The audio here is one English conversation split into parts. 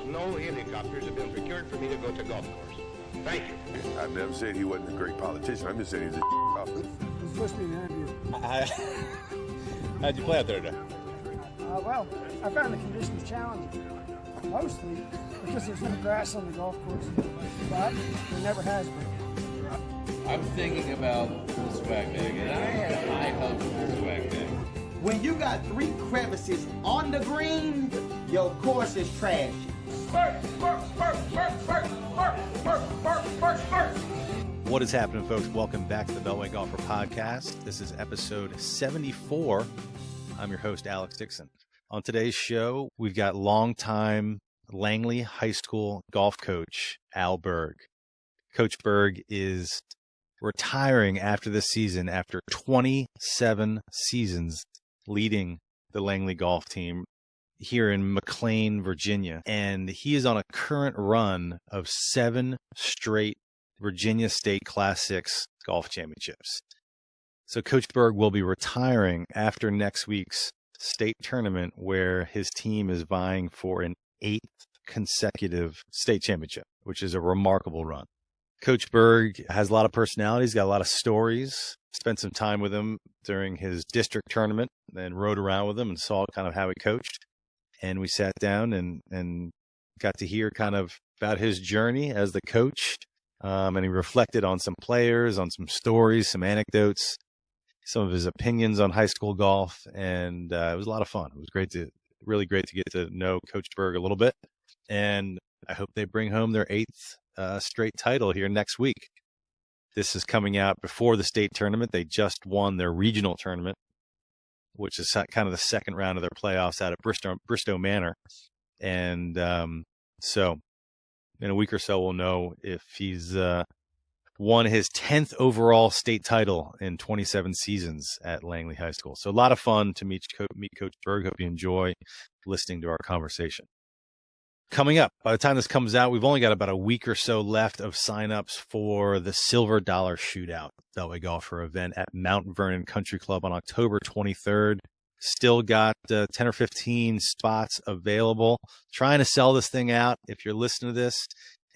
No helicopters have been procured for me to go to golf course. Thank you. I've never said he wasn't a great politician. I'm just saying he's a officer. It's supposed to be an interview. How'd you play out there today? Well, I found the conditions challenging, mostly because there's no grass on the golf course, but there never has been. I'm thinking about the swag bag, and I had high hopes for the swag bag. When you got 3 crevices on the green, your course is trashy. What is happening, folks? Welcome back to the Beltway Golfer Podcast. This is episode 74. I'm your host, Alex Dixon. On today's show, we've got longtime Langley High School golf coach, Al Berg. Coach Berg is retiring after this season after 27 seasons leading the Langley golf team here in McLean, Virginia. And he is on a current run of 7 straight Virginia State Class 6 golf championships. So Coach Berg will be retiring after next week's state tournament, where his team is vying for an 8th consecutive state championship, which is a remarkable run. Coach Berg has a lot of personality. He's got a lot of stories. Spent some time with him during his district tournament and rode around with him and saw kind of how he coached. And we sat down and got to hear kind of about his journey as the coach. And he reflected on some players, on some stories, some anecdotes, some of his opinions on high school golf. And it was a lot of fun. It was really great to get to know Coach Berg a little bit. And I hope they bring home their 8th straight title here next week. This is coming out before the state tournament. They just won their regional tournament, which is kind of the second round of their playoffs out at Bristow Manor. And so in a week or so, we'll know if he's won his 10th overall state title in 27 seasons at Langley High School. So a lot of fun to meet Coach Berg. Hope you enjoy listening to our conversation. Coming up, by the time this comes out, we've only got about a week or so left of signups for the Silver Dollar Shootout Beltway Golfer event at Mount Vernon Country Club on October 23rd. Still got 10 or 15 spots available. Trying to sell this thing out. If you're listening to this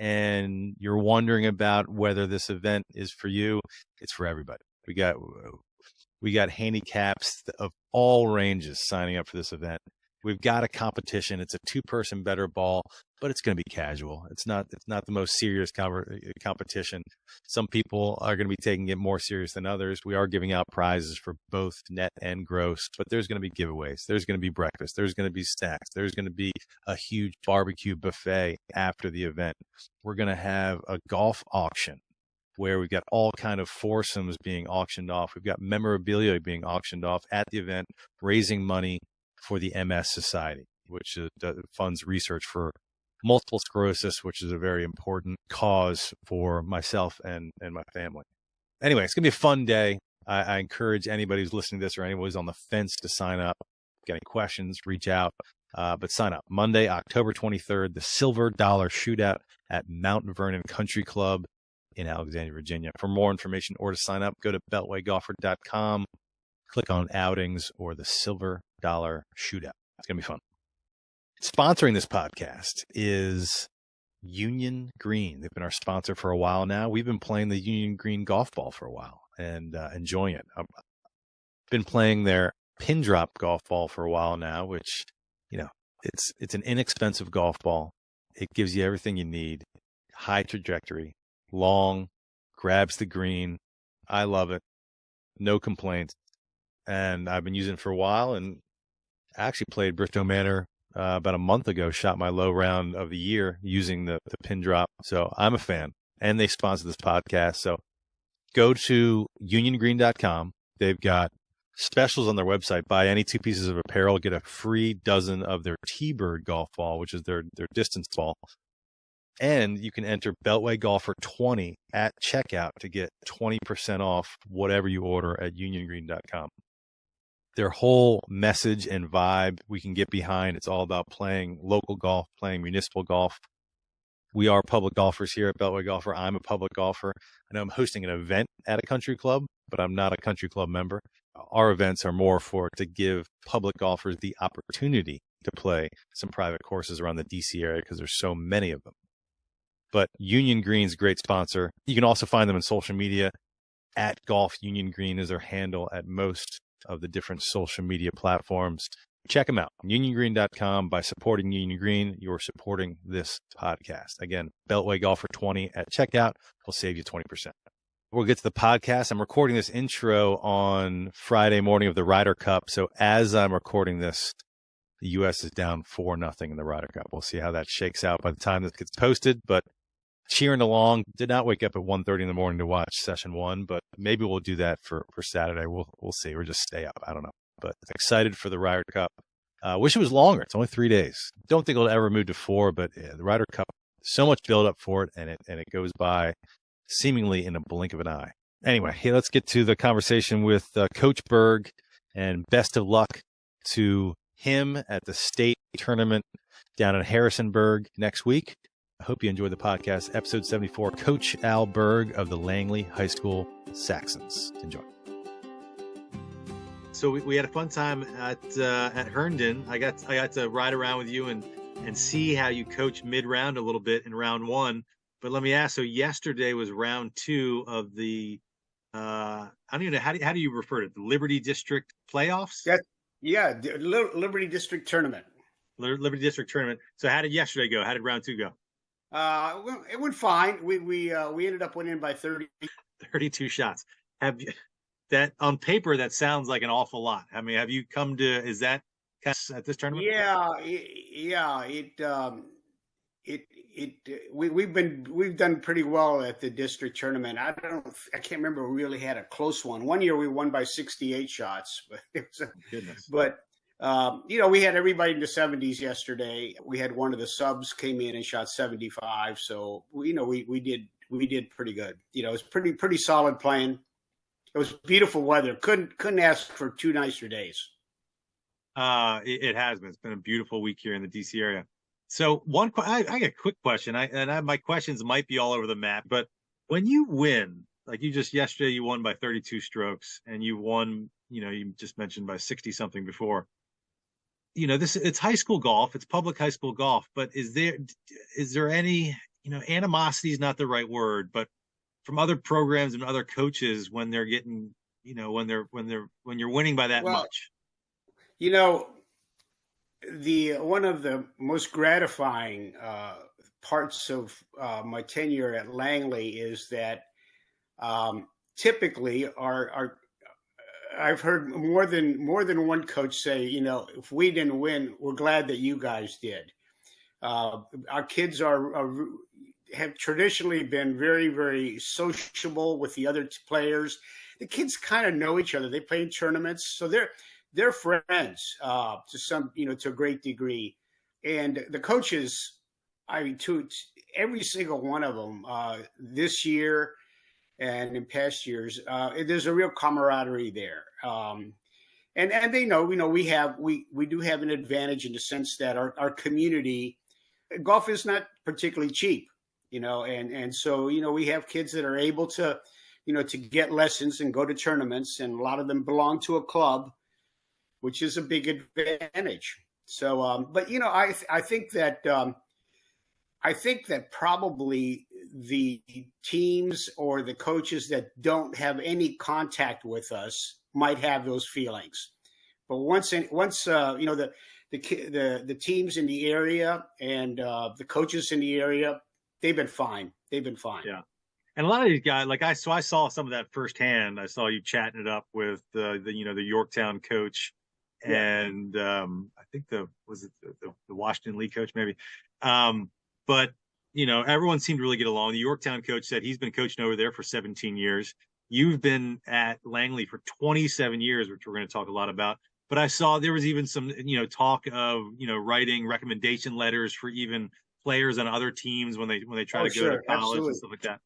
and you're wondering about whether this event is for you, it's for everybody. We got handicaps of all ranges signing up for this event. We've got a competition. It's a 2-person better ball, but it's going to be casual. It's not the most serious competition. Some people are going to be taking it more serious than others. We are giving out prizes for both net and gross, but there's going to be giveaways. There's going to be breakfast. There's going to be snacks. There's going to be a huge barbecue buffet after the event. We're going to have a golf auction where we've got all kind of foursomes being auctioned off. We've got memorabilia being auctioned off at the event, raising money for the MS Society, which funds research for multiple sclerosis, which is a very important cause for myself and my family. Anyway, it's going to be a fun day. I encourage anybody who's listening to this or anyone who's on the fence to sign up. Get any questions, reach out. But sign up. Monday, October 23rd, the Silver Dollar Shootout at Mount Vernon Country Club in Alexandria, Virginia. For more information or to sign up, go to beltwaygolfer.com. Click on outings or the Silver Dollar Shootout. It's going to be fun. Sponsoring this podcast is Union Green. They've been our sponsor for a while now. We've been playing the Union Green golf ball for a while and enjoying it. I've been playing their pin drop golf ball for a while now, which, it's an inexpensive golf ball. It gives you everything you need. High trajectory, long, grabs the green. I love it. No complaints. And I've been using it for a while, and I actually played Bristow Manor about a month ago, shot my low round of the year using the pin drop. So I'm a fan, and they sponsor this podcast. So go to uniongreen.com. They've got specials on their website. Buy any 2 pieces of apparel, get a free dozen of their T-Bird golf ball, which is their distance ball. And you can enter Beltway Golfer 20 at checkout to get 20% off whatever you order at uniongreen.com. Their whole message and vibe we can get behind. It's all about playing local golf, playing municipal golf. We are public golfers here at Beltway Golfer. I'm a public golfer. I know I'm hosting an event at a country club, but I'm not a country club member. Our events are more to give public golfers the opportunity to play some private courses around the DC area because there's so many of them. But Union Green's a great sponsor. You can also find them on social media. At Golf Union Green is their handle at most of the different social media platforms. Check them out. UnionGreen.com. By supporting Union Green, you're supporting this podcast. Again, Beltway Golfer 20 at checkout will save you 20%. We'll get to the podcast. I'm recording this intro on Friday morning of the Ryder Cup. So as I'm recording this, the U.S. is down 4-0 in the Ryder Cup. We'll see how that shakes out by the time this gets posted. But cheering along. Did not wake up at 1:30 in the morning to watch session 1, but maybe we'll do that for Saturday. We'll see. Or just stay up. I don't know. But excited for the Ryder Cup. Wish it was longer. It's only 3 days. Don't think it'll ever move to 4, but yeah, the Ryder Cup, so much build up for it, and it goes by seemingly in a blink of an eye. Anyway, hey, let's get to the conversation with Coach Berg, and best of luck to him at the state tournament down in Harrisonburg next week. I hope you enjoyed the podcast. Episode 74, Coach Al Berg of the Langley HS Saxons. Enjoy. So we had a fun time at Herndon. I got to ride around with you and see how you coach mid-round a little bit in round 1. But let me ask, so yesterday was round 2 of the I don't even know, how do you refer to it? The Liberty District playoffs? Yeah, Liberty District tournament. Liberty District tournament. So how did yesterday go? How did round 2 go? Well, it went fine. We ended up winning by 32 shots. Have you, that on paper, that sounds like an awful lot. I mean, have you come to, is that kind of at this tournament? We've done pretty well at the district tournament. I can't remember we really had a close one. One year we won by 68 shots, but it was goodness. But we had everybody in the 70s yesterday. We had one of the subs came in and shot 75. So we did pretty good. It was pretty solid playing. It was beautiful weather. Couldn't ask for 2 nicer days. It has been. It's been a beautiful week here in the DC area. So I got a quick question. My questions might be all over the map, but when you win, like yesterday, you won by 32 strokes, and you won, you just mentioned by 60 something before. It's high school golf, it's public high school golf, but is there any, animosity is not the right word, but from other programs and other coaches when they're getting, when you're winning by that much? One of the most gratifying parts of my tenure at Langley is that typically I've heard more than one coach say, if we didn't win, we're glad that you guys did. Our kids have traditionally been very, very sociable with the other players. The kids kind of know each other. They play in tournaments, so they're friends to a great degree. And the coaches, every single one of them this year and in past years, there's a real camaraderie there. And they know, we do have an advantage in the sense that our community, golf is not particularly cheap, and so, we have kids that are able to, to get lessons and go to tournaments, and a lot of them belong to a club, which is a big advantage. So, but I think that probably the teams or the coaches that don't have any contact with us might have those feelings. But once the teams in the area and the coaches in the area, they've been fine. Yeah. And a lot of these guys, I saw some of that firsthand. I saw you chatting it up with the Yorktown coach. And I think the Washington Lee coach maybe. But, everyone seemed to really get along. The Yorktown coach said he's been coaching over there for 17 years. You've been at Langley for 27 years, which we're going to talk a lot about. But I saw there was even some, talk of, writing recommendation letters for even players on other teams when they try to go to college. Absolutely. And stuff like that.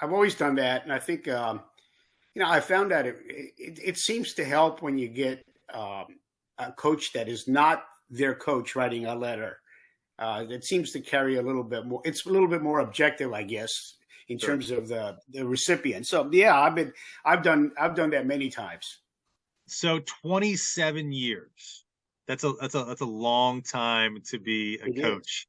I've always done that. And I think, I found that it seems to help when you get a coach that is not their coach writing a letter. It seems to carry a little bit more. It's a little bit more objective, I guess, in terms of the recipient. So yeah, I've done that many times. So 27 years. That's a long time to be a It coach.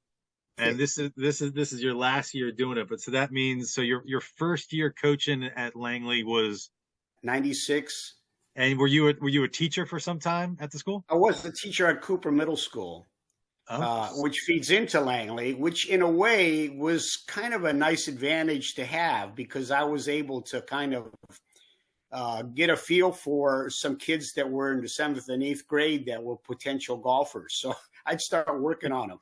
And this is your last year doing it. But so that means your first year coaching at Langley was 96. and were you a teacher for some time at the school? I was the teacher at Cooper Middle School, which feeds into Langley, which in a way was kind of a nice advantage to have because I was able to kind of get a feel for some kids that were in the 7th and 8th grade that were potential golfers. So I'd start working on them.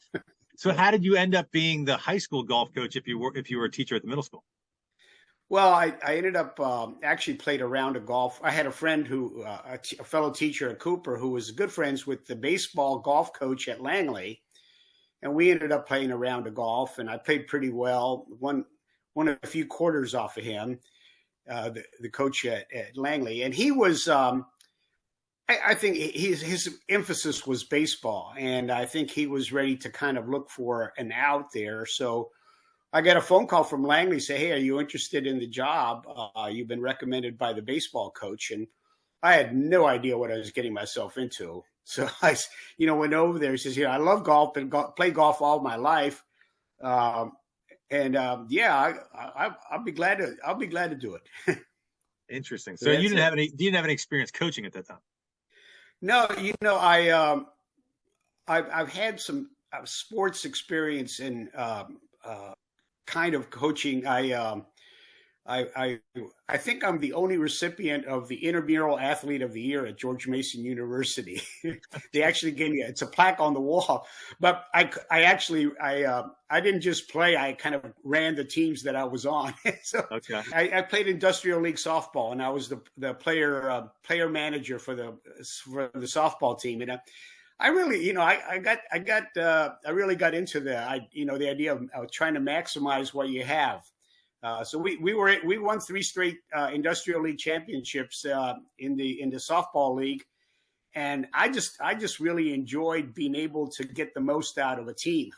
So how did you end up being the high school golf coach if you were a teacher at the middle school? Well, I ended up actually played a round of golf. I had a friend who, a fellow teacher at Cooper, who was good friends with the baseball golf coach at Langley, and we ended up playing a round of golf. And I played pretty well. Won a few quarters off of him, the coach at Langley, and he was. I think his emphasis was baseball, and I think he was ready to kind of look for an out there. So I got a phone call from Langley, say, "Hey, are you interested in the job? You've been recommended by the baseball coach." And I had no idea what I was getting myself into. So I, went over there. He says, "I love golf, been play golf all my life, I'll be glad to do it." Interesting. So you didn't have any experience coaching at that time? No, I've had some sports experience in kind of coaching. I think I'm the only recipient of the intramural athlete of the year at George Mason University. They actually gave me it's a plaque on the wall. But I didn't just play. I kind of ran the teams that I was on. So okay. I played industrial league softball, and I was the player manager for the softball team. And I really, I really got into the idea of trying to maximize what you have. So we won 3 straight industrial league championships in the softball league, and I just really enjoyed being able to get the most out of a team.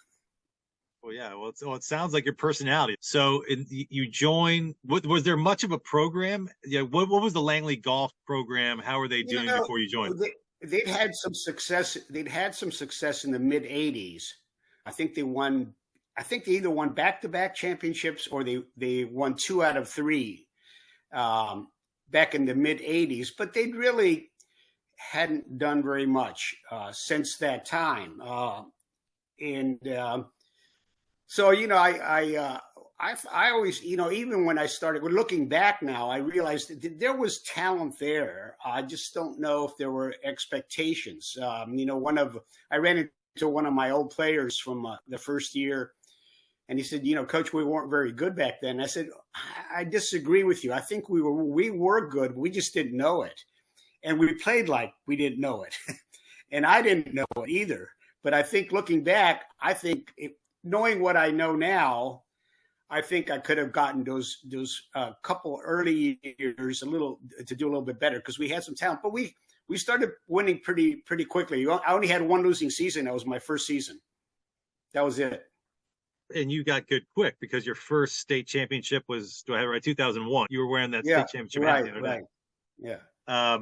Well, yeah. Well, it sounds like your personality. So you joined. Was there much of a program? Yeah. What was the Langley golf program? How were they doing before you joined? They'd had some success. They'd had some success in the mid '80s. I think they either won back-to-back championships or they won 2 out of 3 back in the mid '80s. But they really hadn't done very much since that time. So I always, even when I started looking back now, I realized that there was talent there. I just don't know if there were expectations. I ran into one of my old players from the first year, and he said, "Coach, we weren't very good back then." I said, "I disagree with you. I think we were good. We just didn't know it, and we played like we didn't know it, and I didn't know it either." But I think looking back, knowing what I know now, I think I could have gotten those couple early years to do a little bit better because we had some talent. But we started winning pretty quickly. I only had 1 losing season. That was my first season. That was it. And you got good quick because your first state championship was, do I have it right, 2001. You were wearing that state championship hat the other day. Yeah.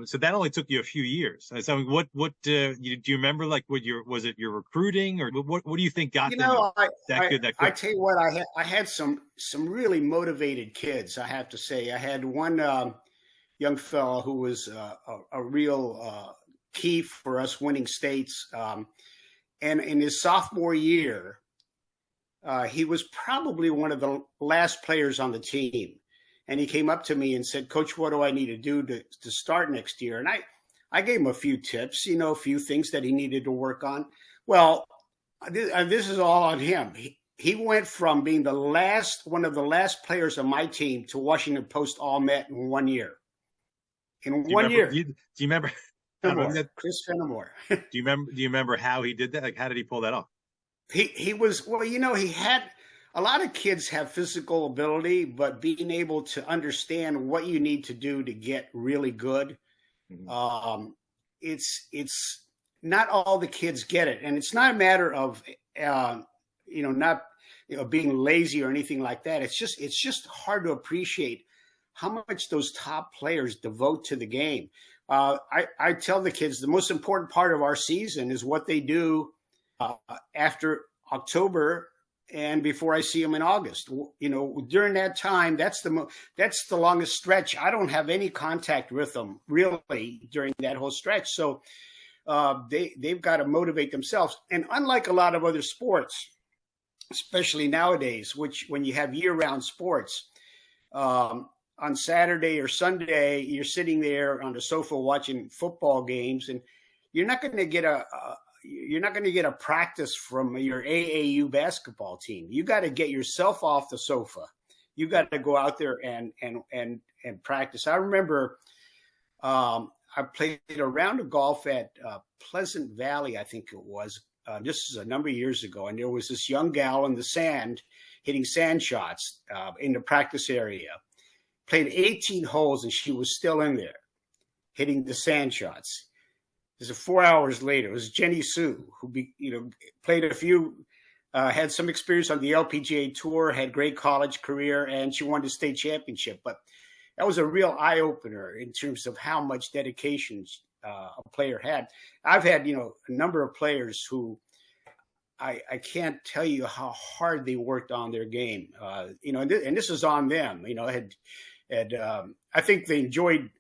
So that only took you a few years. So what do you remember? Like, was it your recruiting, or what do you think got them that good? That quick? I tell you what, I had some really motivated kids. I have to say, I had one young fellow who was a real key for us winning states. And in his sophomore year, he was probably one of the last players on the team. And he came up to me and said, "Coach, what do I need to do to start next year?" And I gave him a few tips, a few things that he needed to work on. Well, this is all on him. He went from being one of the last players on my team to Washington Post All-Met in 1 year. In 1 year. Do you remember? Chris Fenimore. Do you remember how he did that? Like, how did he pull that off? He was, he had, a lot of kids have physical ability, but being able to understand what you need to do to get really good, it's not all the kids get it. And it's not a matter of, not being lazy or anything like that. It's just hard to appreciate how much those top players devote to the game. I tell the kids the most important part of our season is what they do after October and before I see them in August. During that time, that's the longest stretch. I don't have any contact with them really during that whole stretch. So they've got to motivate themselves. And unlike a lot of other sports, especially nowadays, when you have year-round sports, on Saturday or Sunday, you're sitting there on the sofa watching football games, and you're not going to get a practice from your AAU basketball team. You got to get yourself off the sofa. You got to go out there and practice. I remember I played a round of golf at Pleasant Valley, I think it was. This is a number of years ago, and there was this young gal in the sand hitting sand shots in the practice area. Played 18 holes, and she was still in there hitting the sand shots. This is 4 hours later. It was Jenny Sue, who played a few, had some experience on the LPGA tour, had great college career, and she won the state championship. But that was a real eye opener in terms of how much dedication a player had. I've had a number of players who I can't tell you how hard they worked on their game. And this is on them. I think they enjoyed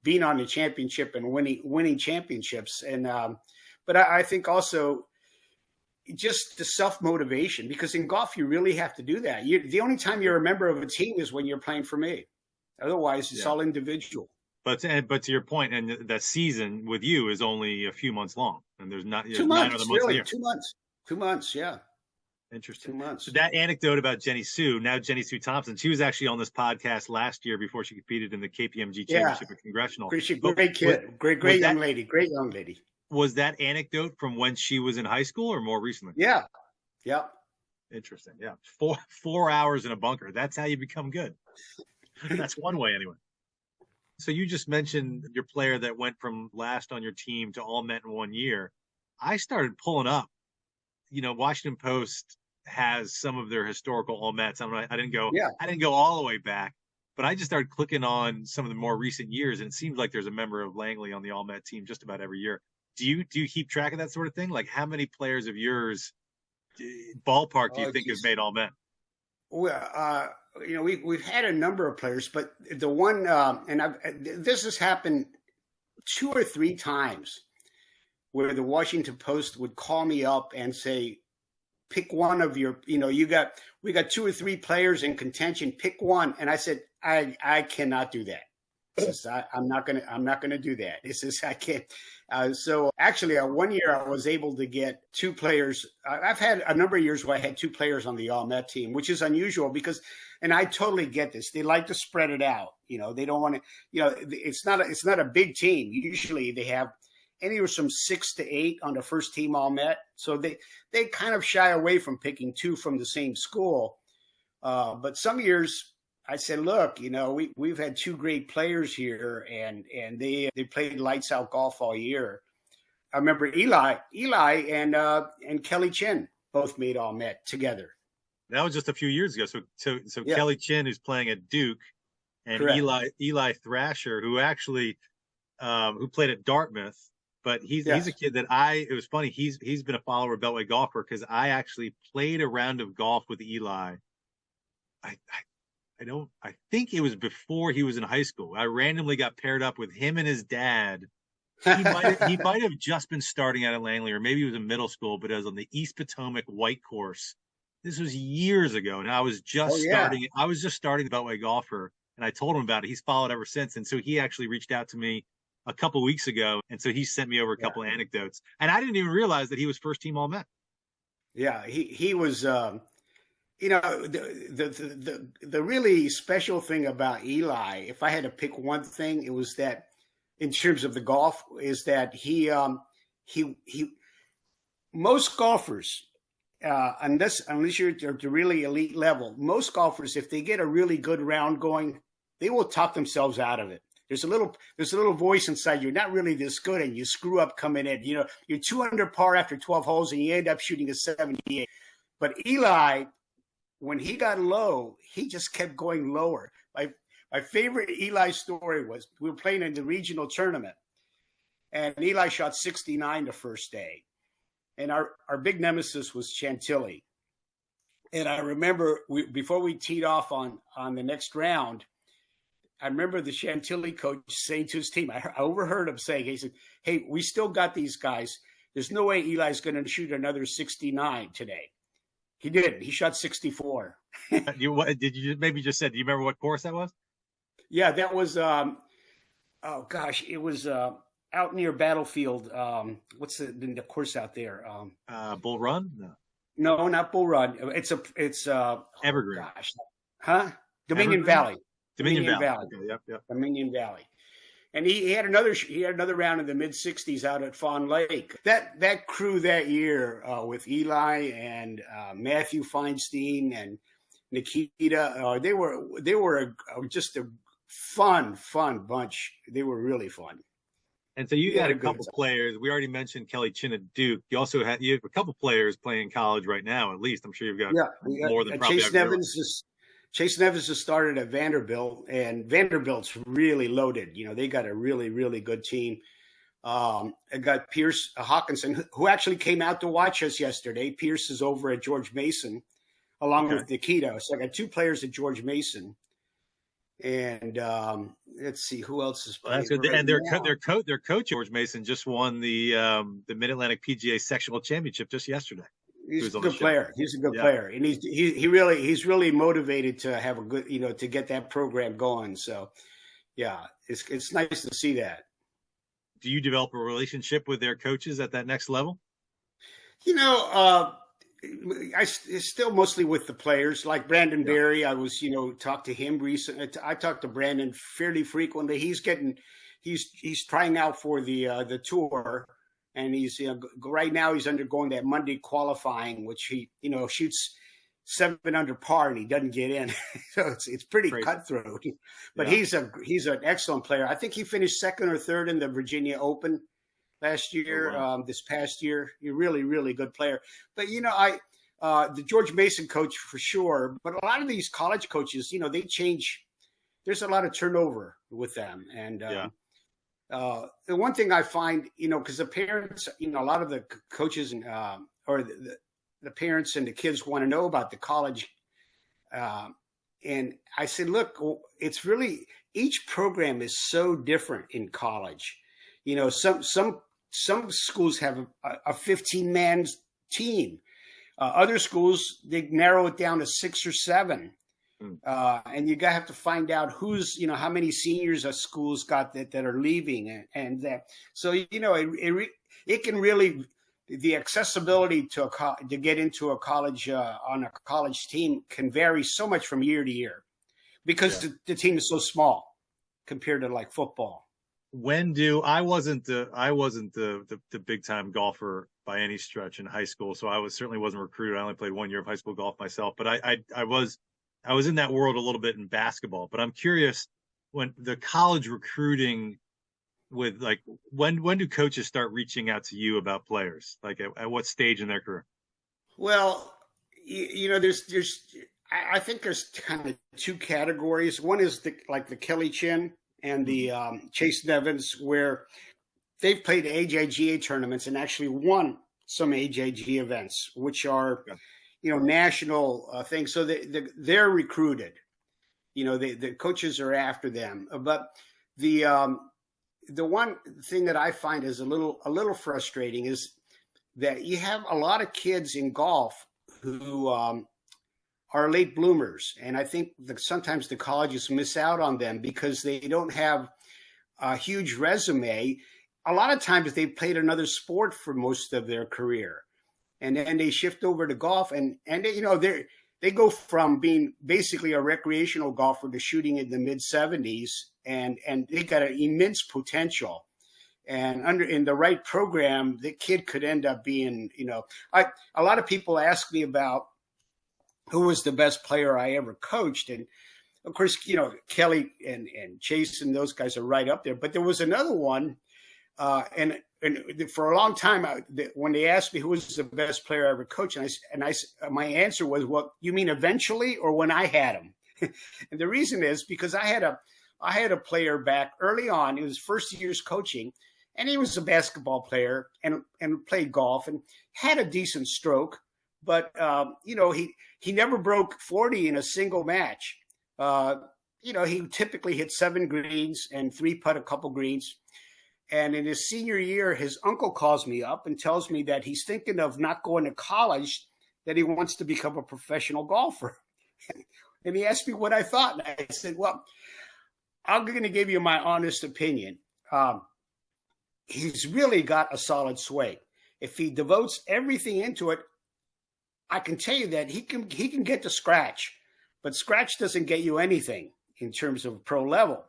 being on the championship and winning championships. And but I think also just the self-motivation, because in golf you really have to do that. The only time you're a member of a team is when you're playing for me. Otherwise, it's all individual. But to your point, and that season with you is only a few months long, and there's not 2 months, really, 2 months. 2 months, yeah. Interesting. 2 months. So that anecdote about Jenny Sue, now Jenny Sue Thompson, she was actually on this podcast last year before she competed in the KPMG Championship at Congressional. Great kid, great young lady. Was that anecdote from when she was in high school or more recently? Yeah. Interesting. Yeah. 4 hours in a bunker. That's how you become good. That's one way anyway. So you just mentioned your player that went from last on your team to all Met in 1 year. I started pulling up. Washington Post has some of their historical all Mets. I didn't go all the way back, but I just started clicking on some of the more recent years, and it seems like there's a member of Langley on the all Met team just about every year. Do you keep track of that sort of thing? Like, how many players of yours, ballpark, do you think have made all Met? Well, we've had a number of players, but the one, this has happened 2 or 3 times, where the Washington Post would call me up and say, pick one of your, we got 2 or 3 players in contention, pick one. And I said, I cannot do that. I'm not gonna do that. I can't. So actually, 1 year I was able to get 2 players. I've had a number of years where I had 2 players on the All Met team, which is unusual because, and I totally get this. They like to spread it out. They don't want to. It's not a big team. Usually they have anywhere from 6 to 8 on the first team All Met. So they kind of shy away from picking 2 from the same school. But some years I said, look, we've had 2 great players here, and they played lights out golf all year. I remember Eli and Kelly Chin both made All Met together. That was just a few years ago. So yeah. Kelly Chin, who's playing at Duke, and Correct. Eli Thrasher, who actually who played at Dartmouth. But he's a kid that it was funny. He's been a follower of Beltway Golfer because I actually played a round of golf with Eli. I think it was before he was in high school. I randomly got paired up with him and his dad. He might have just been starting out at Langley, or maybe he was in middle school, but it was on the East Potomac White Course. This was years ago, and I was just starting. I was just starting the Beltway Golfer, and I told him about it. He's followed ever since, and so he actually reached out to me a couple weeks ago, and so he sent me over a couple of anecdotes, and I didn't even realize that he was first team All Met. Yeah, he was. The really special thing about Eli, if I had to pick one thing, it was that in terms of the golf, is that he most golfers, unless you're at the really elite level, most golfers, if they get a really good round going, they will talk themselves out of it. There's a little voice inside you. You're not really this good, and you screw up coming in. You're 2 under par after 12 holes, and you end up shooting a 78. But Eli, when he got low, he just kept going lower. My favorite Eli story was we were playing in the regional tournament, and Eli shot 69 the first day. And our big nemesis was Chantilly. And I remember before we teed off on the next round, I remember the Chantilly coach saying to his team, I overheard him saying, he said, "Hey, we still got these guys. There's no way Eli's going to shoot another 69 today." He didn't. He shot 64. Did you maybe just said? Do you remember what course that was? Yeah, that was. It was out near Battlefield. What's the course out there? Bull Run? No, not Bull Run. It's Evergreen. Oh, gosh, huh? Dominion Evergreen? Valley. Dominion Valley. Okay, Yep. Dominion Valley. And he had another round in the mid 60s out at Fawn Lake. That crew that year with Eli and Matthew Feinstein and Nikita, they were just a fun bunch. They were really fun. And so you had a couple players. We already mentioned Kelly Chin at Duke. You also have a couple players playing in college right now. At least I'm sure you've got more than probably. Chase Nevins has started at Vanderbilt, and Vanderbilt's really loaded. They got a really, really good team. I got Pierce Hawkinson, who actually came out to watch us yesterday. Pierce is over at George Mason, along with Nikita. So I got two players at George Mason. And let's see who else is playing. And their coach George Mason just won the Mid Atlantic PGA Sectional Championship just yesterday. He's a good player. He's a good player, and he's really motivated to have a good to get that program going. So, yeah, it's nice to see that. Do you develop a relationship with their coaches at that next level? I still mostly with the players, like Brandon Berry. I was talked to him recently. I talked to Brandon fairly frequently. He's trying out for the tour. And he's right now he's undergoing that Monday qualifying, which he shoots 7 under par and he doesn't get in, so it's pretty cutthroat. But he's an excellent player. I think he finished second or third in the Virginia Open last year. This past year, he's a really, really good player. But the George Mason coach for sure. But a lot of these college coaches, they change. There's a lot of turnover with them, and. The one thing I find, because the parents, a lot of the coaches and or the parents and the kids want to know about the college. And I said, look, it's really each program is so different in college. Some schools have a 15-man team. Other schools, they narrow it down to 6 or 7. And you have to find out who's, how many seniors a school's got that are leaving, and that. So it can really, the accessibility to get into a college on a college team can vary so much from year to year, because the team is so small compared to like football. I wasn't the big time golfer by any stretch in high school, so I certainly wasn't recruited. I only played 1 year of high school golf myself, but I was in that world a little bit in basketball. But I'm curious, when the college recruiting with when do coaches start reaching out to you about players? Like at what stage in their career? Well, I think there's kind of two categories. One is the Kelly Chin and the Chase Nevins, where they've played AJGA tournaments and actually won some AJG events, which are national things. So they're recruited. The coaches are after them. But the one thing that I find is a little frustrating is that you have a lot of kids in golf who are late bloomers, and I think sometimes the colleges miss out on them because they don't have a huge resume. A lot of times they played another sport for most of their career. And then they shift over to golf, and they go from being basically a recreational golfer to shooting in the mid 70s, and they got an immense potential. And in the right program, the kid could end up being, a lot of people ask me about who was the best player I ever coached, and of course, Kelly and Chase and those guys are right up there. But there was another one, and for a long time, when they asked me who was the best player I ever coached, my answer was, "Well, you mean eventually or when I had him?" And the reason is because I had a player back early on. It was first year's coaching, and he was a basketball player and played golf and had a decent stroke, but he never broke 40 in a single match. He typically hit 7 greens and 3-putt a couple greens. And in his senior year, his uncle calls me up and tells me that he's thinking of not going to college, that he wants to become a professional golfer. And he asked me what I thought. And I said, well, I'm going to give you my honest opinion. He's really got a solid swing. If he devotes everything into it, I can tell you that he can get to scratch, but scratch doesn't get you anything in terms of pro level.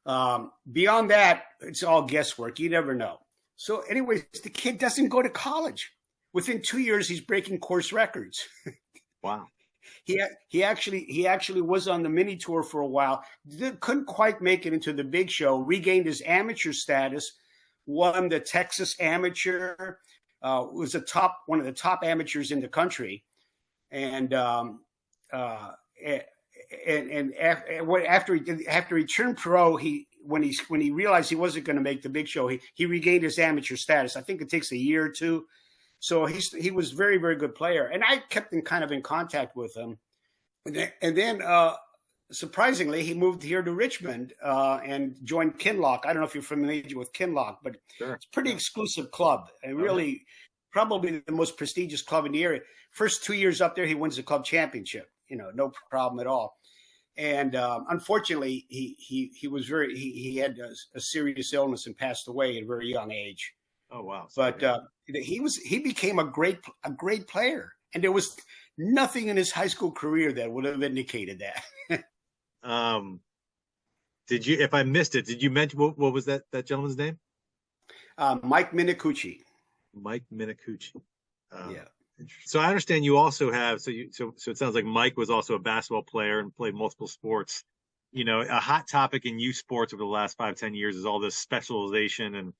Beyond that, it's all guesswork. You never know. So anyways, the kid doesn't go to college. Within 2 years, he's breaking course records. Wow. He actually was on the mini tour for a while. Couldn't quite make it into the big show. Regained his amateur status. Won the Texas Amateur. Was one of the top amateurs in the country. And after he turned pro, when he realized he wasn't going to make the big show, he regained his amateur status. I think it takes a year or two. So he was a very, very good player. And I kept in contact with him. And then surprisingly, he moved here to Richmond and joined Kinloch. I don't know if you're familiar with Kinloch, but Sure. It's a pretty exclusive club. And really, probably the most prestigious club in the area. First 2 years up there, he wins the club championship. No problem at all. And unfortunately, he had a serious illness and passed away at a very young age. Oh wow! But he became a great player, and there was nothing in his high school career that would have indicated that. Did you? If I missed it, did you mention what was that gentleman's name? Mike Minicucci. Mike Minicucci. Yeah. So I understand you also have so it sounds like Mike was also a basketball player and played multiple sports. A hot topic in youth sports over the last 5-10 years is all this specialization and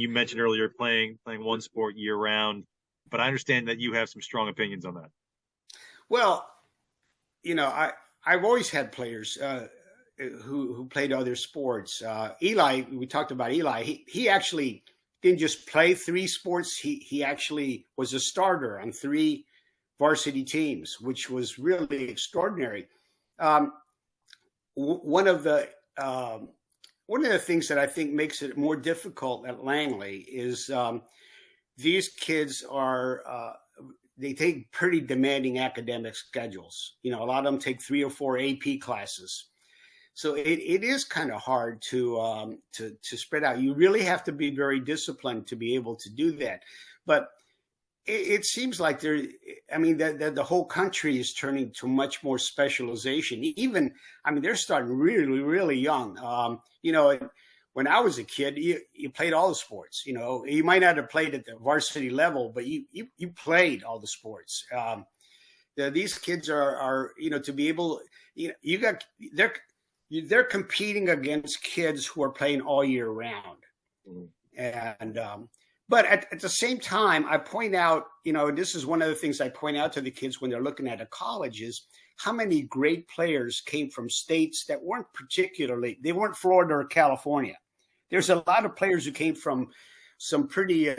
you mentioned earlier playing one sport year round, but I understand that you have some strong opinions on that. Well, I've always had players who played other sports. Eli, we talked about Eli. He actually didn't just play 3 sports. He actually was a starter on 3 varsity teams, which was really extraordinary. One of the things that I think makes it more difficult at Langley is these kids they take pretty demanding academic schedules. A lot of them take 3 or 4 AP classes. So it is kind of hard to spread out. You really have to be very disciplined to be able to do that. But it seems like the whole country is turning to much more specialization. They're starting really, really young. When I was a kid, you played all the sports. You might not have played at the varsity level, but you played all the sports. These kids are to be able, they're competing against kids who are playing all year round. And but at the same time, I point out, this is one of the things I point out to the kids when they're looking at a college is how many great players came from states that they weren't Florida or California. There's a lot of players who came from some pretty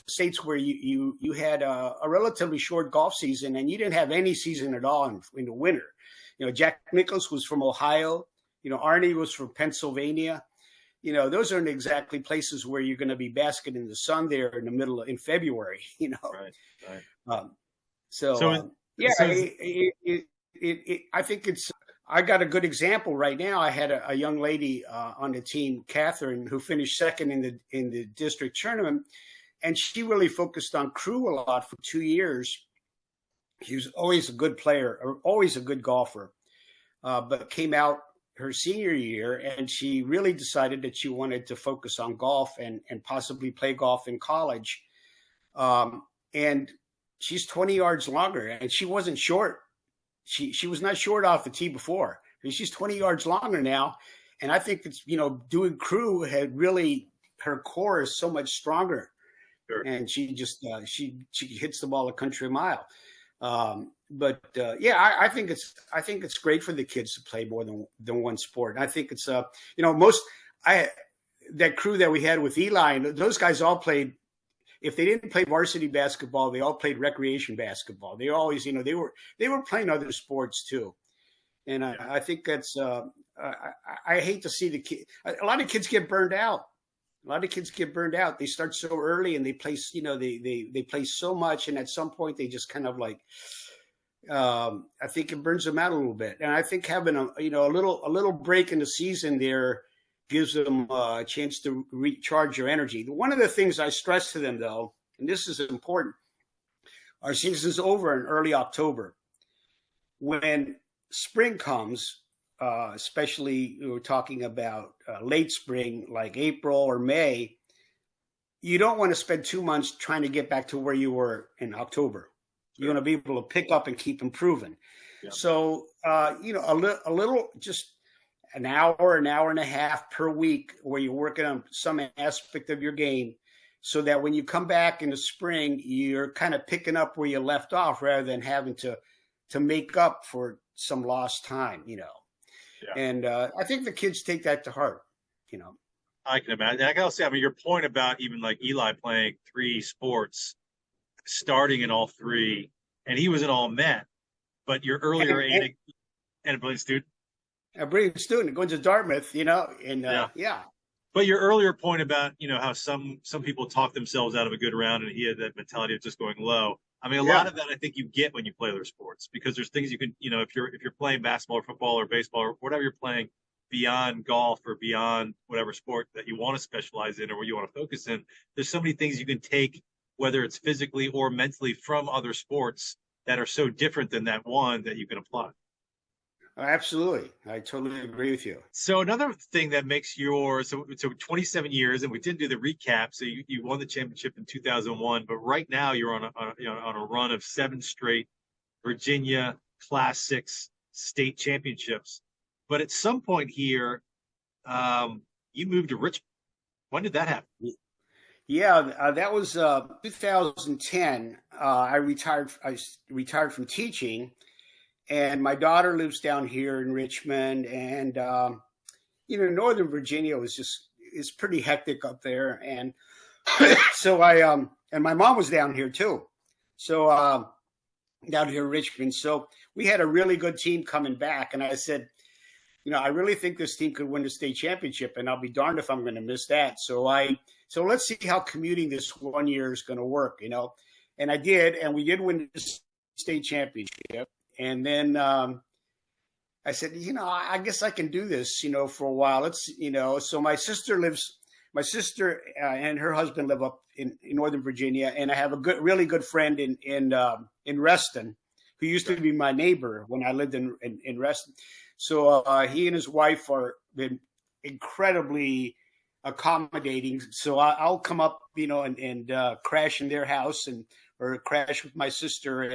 states where you had a relatively short golf season and you didn't have any season at all in the winter. Jack Nicklaus was from Ohio. Arnie was from Pennsylvania. Those aren't exactly places where you're going to be basking in the sun there in February. Right. I think I got a good example right now. I had a young lady on the team, Catherine, who finished second in the district tournament, and she really focused on crew a lot for 2 years. She was always a good player, always a good golfer, but came out her senior year and she really decided that she wanted to focus on golf and possibly play golf in college. And she's 20 yards longer and she wasn't short. She was not short off the tee before. She's 20 yards longer now. And I think it's, doing crew had really, her core is so much stronger. Sure. And she just, she hits the ball a country mile. I think it's great for the kids to play more than one sport. And I think it's that crew that we had with Eli, and those guys all played. If they didn't play varsity basketball, they all played recreation basketball. They always, they were playing other sports too. And I think that's I hate to see the kid. A lot of kids get burned out. They start so early and they play, they play so much, and at some point they just kind of like. I think it burns them out a little bit, and I think having a little break in the season there gives them a chance to recharge your energy. One of the things I stress to them, though, and this is important, our season's over in early October. When spring comes, especially we're talking about late spring, like April or May, you don't want to spend 2 months trying to get back to where you were in October. You're going to be able to pick up and keep improving. Yeah. So, a little, just an hour and a half per week where you're working on some aspect of your game so that when you come back in the spring, you're kind of picking up where you left off rather than having to make up for some lost time, Yeah. And I think the kids take that to heart, I can imagine. I can also say, your point about even like Eli playing 3 sports, starting in all 3, and he was an all-Met, but your earlier and a brilliant student. A brilliant student going to Dartmouth, yeah. But your earlier point about, how some people talk themselves out of a good round, and he had that mentality of just going low. A lot of that I think you get when you play other sports, because there's things you can, if you're playing basketball or football or baseball or whatever you're playing beyond golf or beyond whatever sport that you want to specialize in or what you want to focus in, there's so many things you can take, whether it's physically or mentally, from other sports that are so different than that one that you can apply. Absolutely. I totally agree with you. So another thing that makes so 27 years, and we didn't do the recap. So you won the championship in 2001, but right now you're on a run of 7 straight Virginia Class 6 state championships. But at some point here, you moved to Richmond. When did that happen? Yeah, that was 2010. I retired from teaching. And my daughter lives down here in Richmond, and Northern Virginia is pretty hectic up there, and so and my mom was down here too, so down here in Richmond. So we had a really good team coming back, and I said, I really think this team could win the state championship, and I'll be darned if I'm going to miss that. So let's see how commuting this 1 year is going to work, and I did, and we did win the state championship. And then I said, I guess I can do this, for a while. Let's, so my sister and her husband live up in Northern Virginia. And I have a really good friend in Reston, who used to be my neighbor when I lived in Reston. So he and his wife are been incredibly accommodating. So I'll come up, and crash in their house or crash with my sister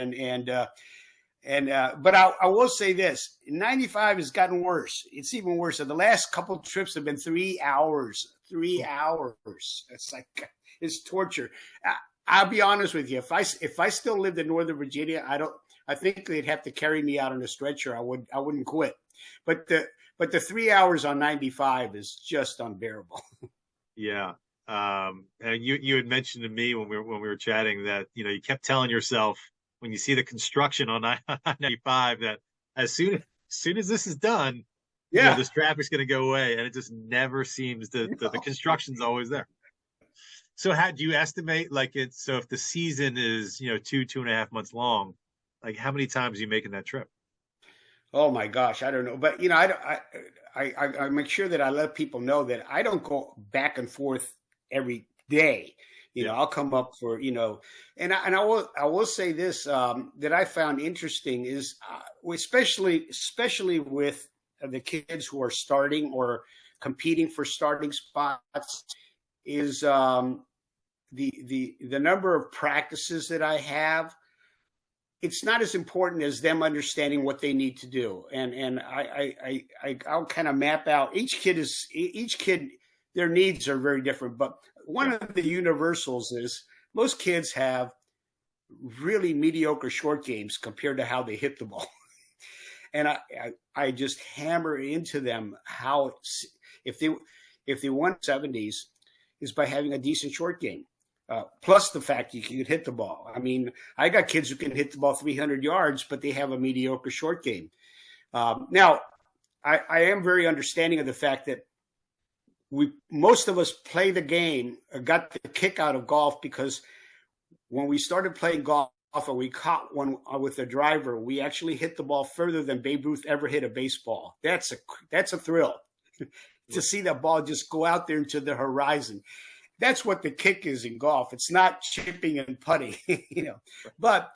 but I will say this: 95 has gotten worse. It's even worse. So the last couple of trips have been 3 hours. 3 hours. It's torture. I'll be honest with you. If I still lived in Northern Virginia, I think they'd have to carry me out on a stretcher. I wouldn't quit. But the 3 hours on 95 is just unbearable. Yeah. And you had mentioned to me when we were chatting that, you kept telling yourself, when you see the construction on 95, that as soon as this is done, this traffic's going to go away, and it just never seems the construction's always there. So how do you estimate, so if the season is, 2.5 months long, how many times are you making that trip? Oh my gosh, I don't know. But, I make sure that I let people know that I don't go back and forth every day. I'll come up for, and I will say this, that I found interesting is, especially with the kids who are starting or competing for starting spots, is the number of practices that I have. It's not as important as them understanding what they need to do. And I'll kind of map out each kid, their needs are very different, but one of the universals is most kids have really mediocre short games compared to how they hit the ball. And I just hammer into them how if if they won the 70s, is by having a decent short game. Plus the fact you can hit the ball. I mean, I got kids who can hit the ball 300 yards, but they have a mediocre short game. Now, I am very understanding of the fact that most of us play the game, got the kick out of golf because when we started playing golf and we caught one with a driver, we actually hit the ball further than Babe Ruth ever hit a baseball. That's a thrill to see that ball just go out there into the horizon. That's what the kick is in golf. It's not chipping and putting, but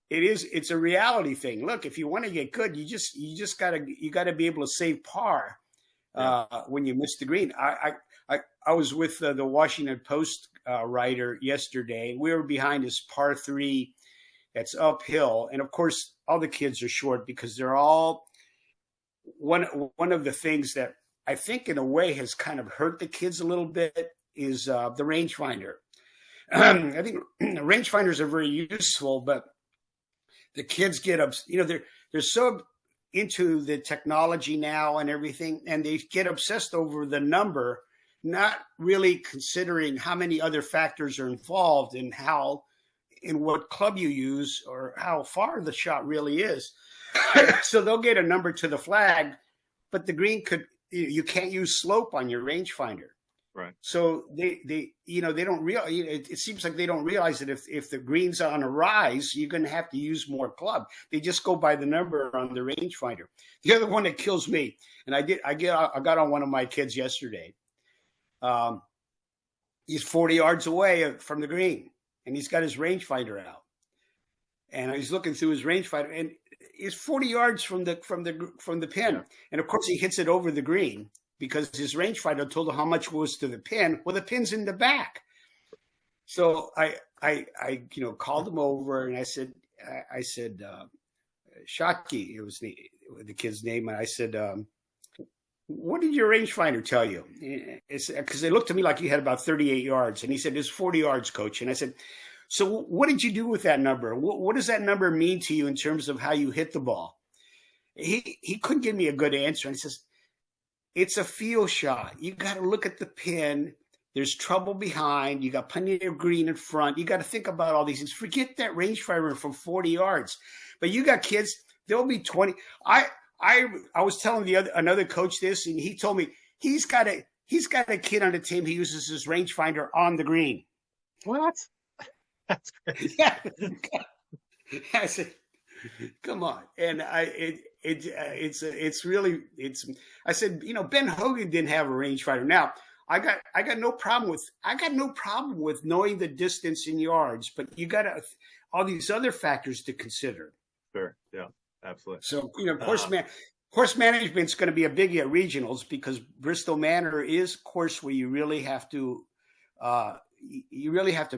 it's a reality thing. Look, if you want to get good, you gotta be able to save par when you miss the green. I was with the Washington Post writer yesterday. We were behind this par 3 that's uphill, and of course, all the kids are short because they're all one of the things that I think in a way has kind of hurt the kids a little bit is the rangefinder. I think rangefinders are very useful, but the kids get they're so into the technology now and everything, and they get obsessed over the number, not really considering how many other factors are involved and in what club you use or how far the shot really is. So they'll get a number to the flag, but the green you can't use slope on your rangefinder. Right. So they don't realize. It seems like they don't realize that if the green's on a rise, you're going to have to use more club. They just go by the number on the rangefinder. The other one that kills me, and I got on one of my kids yesterday. He's 40 yards away from the green, and he's got his rangefinder out, and he's looking through his rangefinder, and he's 40 yards from the pin, Yeah. and of course he hits it over the green. Because his rangefinder told him how much was to the pin. Well, the pin's in the back. So I called him over and I said, Shaki, it was the kid's name. And I said, what did your rangefinder tell you? Because it looked to me like he had about 38 yards. And he said, it's 40 yards, coach. And I said, so what did you do with that number? What does that number mean to you in terms of how you hit the ball? He couldn't give me a good answer. And he says, it's a feel shot. You got to look at the pin. There's trouble behind. You got plenty of green in front. You got to think about all these things. Forget that rangefinder from 40 yards. But you got kids, they'll be 20. I was telling another coach this, and he told me he's got a kid on the team who uses his rangefinder on the green. What? That's crazy. Yeah. I said, come on. And I said, Ben Hogan didn't have a rangefinder. Now I got no problem with knowing the distance in yards, but you got all these other factors to consider. Sure. Yeah, absolutely. So, course management's going to be a biggie at regionals because Bristol Manor is a course where you really have to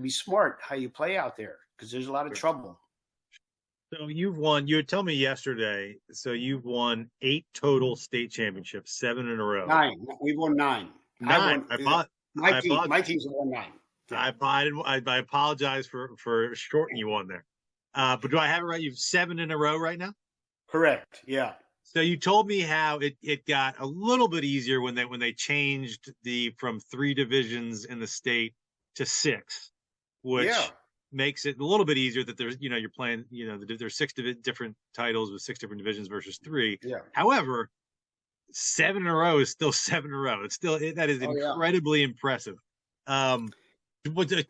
be smart how you play out there because there's a lot of trouble. So you've won, you had told me yesterday, so you've won 8 total state championships, 7 in a row. 9. We've won 9. 9. My team's won 9. I apologize for shorting you on there. But do I have it right? You've 7 in a row right now? Correct. Yeah. So you told me how it got a little bit easier when they changed from 3 divisions in the state to 6, which makes it a little bit easier that there's, you're playing, there's 6 different titles with 6 different divisions versus 3. Yeah. However, 7 in a row is still 7 in a row. It's still, that is incredibly impressive. A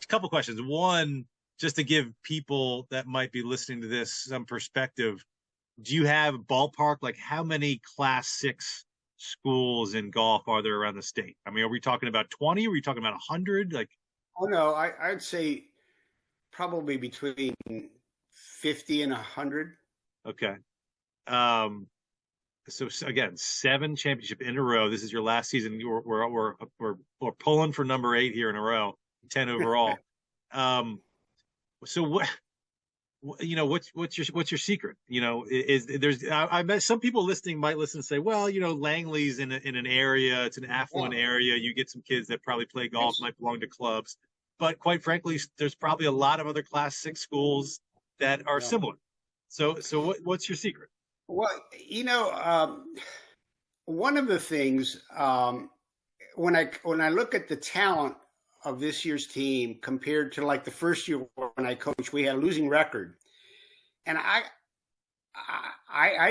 couple questions. One, just to give people that might be listening to this some perspective, do you have a ballpark? Like how many Class 6 schools in golf are there around the state? I mean, are we talking about 20? Are we talking about 100? Oh no, I'd say probably between 50 and 100. Okay. So again, 7 championship in a row. This is your last season. We're pulling for number 8 here in a row, 10 overall. So what's your secret? I bet some people listening might listen and say, well, Langley's in an area, it's an affluent area. You get some kids that probably play golf, might belong to clubs. But quite frankly, there's probably a lot of other Class 6 schools that are similar. So what's your secret? Well, one of the things when I look at the talent of this year's team compared to like the first year when I coached, we had a losing record, and I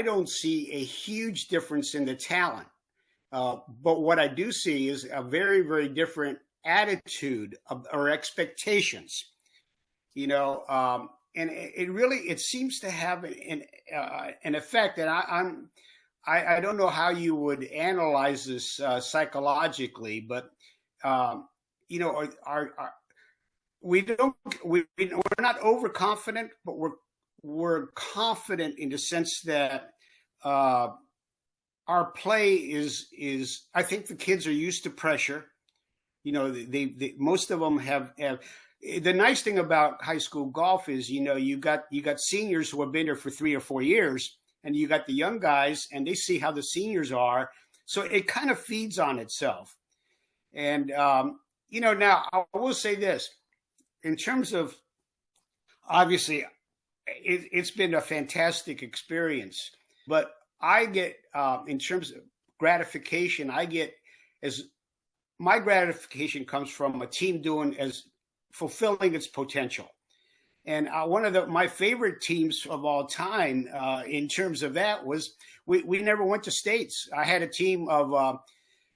don't see a huge difference in the talent. But what I do see is a very, very different attitude or expectations, and it seems to have an effect. And I don't know how you would analyze this psychologically, but we're not overconfident, but we're confident in the sense that our play is. I think the kids are used to pressure. They most of them have. The nice thing about high school golf is, you got seniors who have been there for 3 or 4 years, and you got the young guys, and they see how the seniors are, so it kind of feeds on itself. And now I will say this, in terms of, obviously, it's been a fantastic experience, but I get, in terms of gratification, my gratification comes from a team fulfilling its potential. And one of my favorite teams of all time, in terms of that, was we never went to states. I had a team of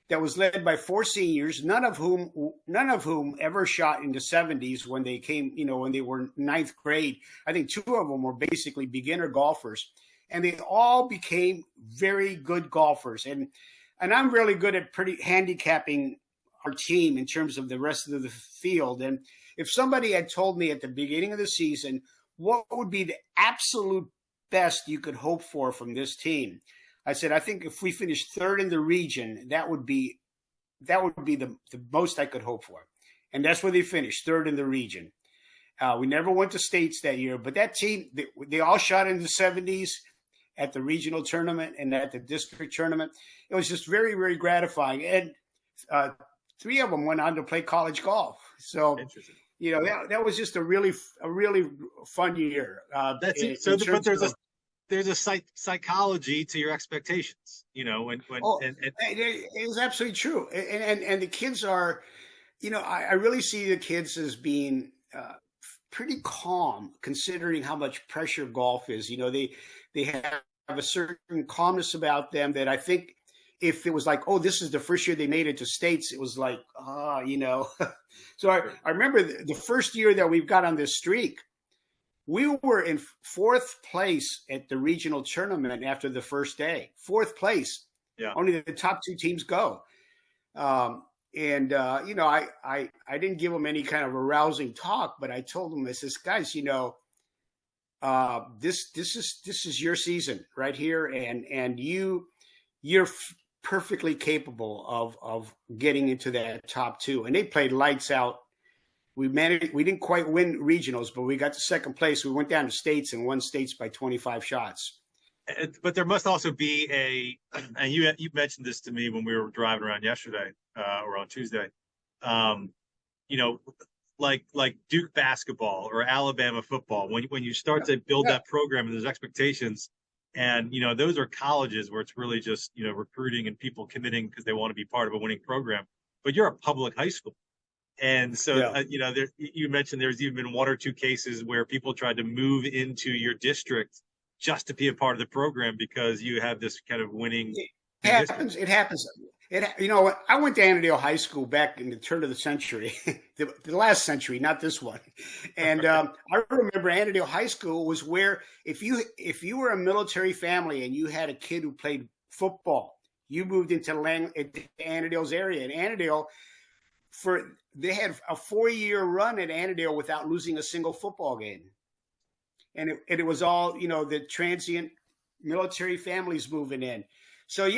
that was led by 4 seniors, none of whom ever shot in the 70s when they came, when they were 9th grade. I think 2 of them were basically beginner golfers, and they all became very good golfers. And I'm really good at handicapping our team in terms of the rest of the field. And if somebody had told me at the beginning of the season what would be the absolute best you could hope for from this team, I said, I think if we finish 3rd in the region, that would be the most I could hope for. And that's where they finished, 3rd in the region. We never went to states that year, but that team, they all shot in the 70s at the regional tournament and at the district tournament. It was just very, very gratifying. And 3 of them went on to play college golf. So, that was just a really fun year. That's it. So, but there's a psychology to your expectations, it is absolutely true. And the kids are, I really see the kids as being pretty calm, considering how much pressure golf is. They have a certain calmness about them that I think, if it was like, oh, this is the first year they made it to states, it was like, So I remember the first year that we've got on this streak, we were in 4th place at the regional tournament after the first day. 4th place. Yeah. Only the top 2 teams go. I didn't give them any kind of a rousing talk, but I told them, I says, guys, this is your season right here, and you're perfectly capable of getting into that top 2. And they played lights out. We didn't quite win regionals, but we got to 2nd place. We went down to states and won states by 25 shots. But there must also be and you mentioned this to me when we were driving around yesterday or on Tuesday, like Duke basketball or Alabama football, when you start to build that program and there's expectations, and those are colleges where it's really just recruiting and people committing because they want to be part of a winning program. But you're a public high school, and so you mentioned there's even been 1 or 2 cases where people tried to move into your district just to be a part of the program because you have this kind of winning. It happens. I went to Annandale High School back in the turn of the century, the last century, not this one. And I remember Annandale High School was where if you were a military family and you had a kid who played football, you moved into Annandale's area. And Annandale, they had a 4-year run at Annandale without losing a single football game. And it was all, the transient military families moving in. So